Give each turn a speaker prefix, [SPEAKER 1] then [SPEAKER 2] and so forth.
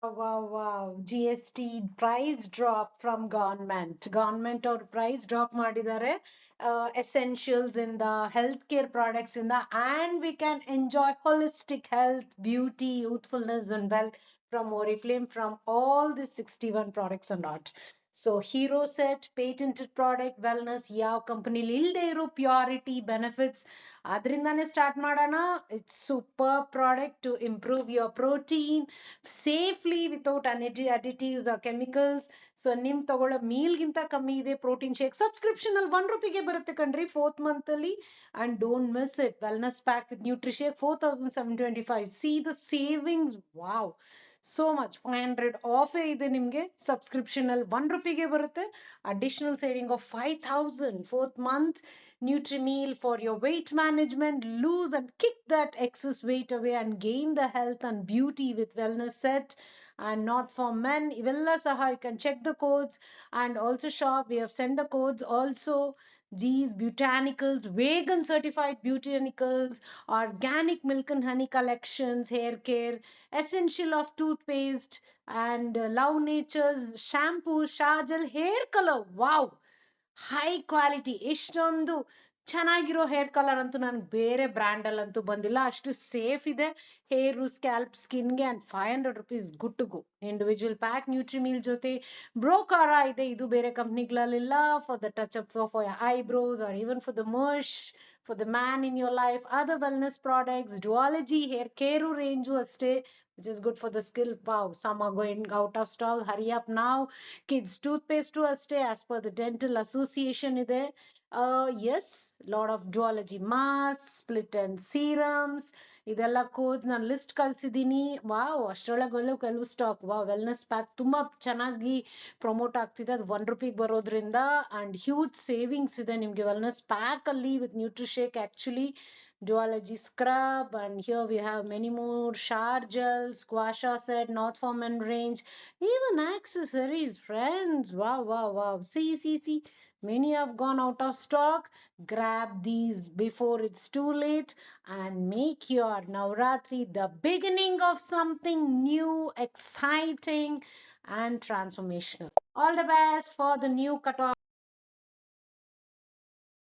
[SPEAKER 1] Wow. GST price drop from government. Government or price drop ಮಾಡಿದ್ದಾರೆ. Essentials in the healthcare products in the, and we can enjoy holistic health, beauty, youthfulness, and wealth from Oriflame from all the 61 products or not. So Hero set patented product wellness ಯಾವ ಕಂಪನಿಲಿ ಇಲ್ಲದೆ ಇರೋ purity benefits ಅದರಿಂದಾನೇ start ಮಾಡೋಣ. It's super product to improve your protein safely without additives or chemicals. So ನಿಮ್ ತಗೊಳ್ಳೋ ಮೀಲ್ಗಿಂತ ಕಮ್ಮಿ ಇದೆ ಪ್ರೋಟೀನ್ ಶೇಕ್. ಸಬ್ಸ್ಕ್ರಿಪ್ಷನ್ ಅಲ್ಲಿ ₹1 ಬರುತ್ತೆ ಕಣ್ರಿ 4th month ಅಲ್ಲಿ. And don't miss it. Wellness pack with Nutrishake 4725. C the savings. Wow, so much. 500 of ಇದೆ ನಿಮ್ಗೆ. ಸಬ್ಸ್ಕ್ರಿಪ್ಷನ್ ಅಲ್ಲಿ ₹1 ಬರುತ್ತೆ. Additional saving of 5000. 4th month Nutri-Meal for your weight management. Lose and kick that excess weight away and gain the health and beauty with wellness set. And not for men. Ivella saha, you can check the codes and also shop. We have sent the codes also. These botanicals, vegan certified botanicals, organic milk and honey collections, hair care, essential of toothpaste, and Love Nature's shampoo, Shajal hair color. Wow, high quality. ಎಷ್ಟೊಂದು ಚೆನ್ನಾಗಿರೋ hair colour ಅಂತೂ ನನ್ಗೆ ಬೇರೆ brand ಅಲ್ಲಂತೂ ಬಂದಿಲ್ಲ. ಅಷ್ಟು safe ಇದೆ hair, scalp, ಸ್ಕಿನ್ಗೆ. And ₹500 good to go. Individual pack Nutrimeal ಜೊತೆ ಬ್ರೋಕಾರ ಇದೆ. ಇದು ಬೇರೆ ಕಂಪ್ನಿಗಳಲ್ಲಿಲ್ಲ. For the touch up for your eyebrows or even for the mush for the man in your life. Other wellness products, Duology hair care range ಅಷ್ಟೇ, which is good for the skill. Wow, some are going out of stock. Hurry up now. Kids toothpaste to stay as per the dental association ಇದೆ. Yes, lot of duology masks, split end serums, ಇದೆಲ್ಲ codes ನಾನು list ಕಳ್ಸಿದೀನಿ. Wow, ಅಷ್ಟರೊಳಗೆ ಕೆಲವು stock. Wow, wellness pack ತುಂಬಾ ಚೆನ್ನಾಗಿ promote ಆಗ್ತಿದೆ. ಅದು ₹1 ಬರೋದ್ರಿಂದ ಅಂಡ್ ಹ್ಯೂಜ್ ಸೇವಿಂಗ್ಸ್ ಇದೆ ನಿಮ್ಗೆ ವೆಲ್ನೆಸ್ ಪ್ಯಾಕ್ ಅಲ್ಲಿ with Nutrishake actually. Duology scrub, and here we have many more shower gel, squasha set, not for men range, even accessories, friends. Wow. See, many have gone out of stock. Grab these before it's too late and make your Navratri the beginning of something new, exciting, and transformational. All the best for the new cut.